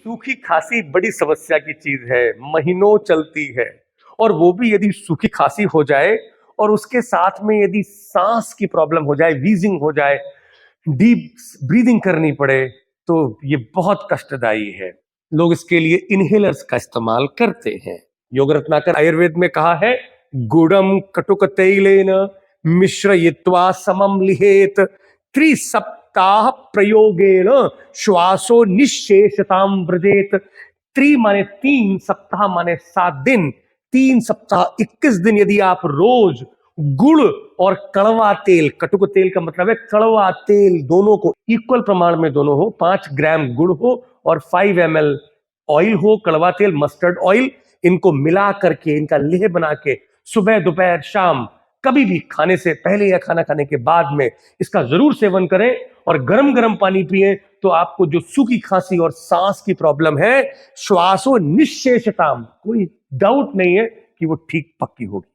सूखी खांसी बड़ी समस्या की चीज है, महीनों चलती है। और वो भी यदि सूखी खांसी हो जाए और उसके साथ में यदि सांस की प्रॉब्लम हो जाए, वीजिंग हो जाए, डीप ब्रीदिंग करनी पड़े, तो ये बहुत कष्टदायी है। लोग इसके लिए इनहेलर्स का इस्तेमाल करते हैं। योग रत्नाकर आयुर्वेद में कहा है, गुड़म कटुक तैलेन मिश्रयित्वा समम लिहेत त्रिसप्ताह प्रयोगेन श्वासो निशेषताम व्रजेत। त्रि माने 3 सप्ताह माने 7 दिन, 3 सप्ताह 21 दिन यदि आप रोज गुड़ और कड़वा तेल, कटुक तेल का मतलब है कड़वा तेल, दोनों को इक्वल प्रमाण में दोनों हो, 5 ग्राम गुड़ हो और 5 ml ऑयल हो, कड़वा तेल मस्टर्ड ऑयल, इनको मिला करके इनका लेह बना के सुबह दोपहर शाम कभी भी खाने से पहले या खाना खाने के बाद में इसका जरूर सेवन करें और गरम गरम पानी पिएं, तो आपको जो सूखी खांसी और सांस की प्रॉब्लम है, श्वासो निशेषताम, कोई डाउट नहीं है कि वो ठीक पक्की होगी।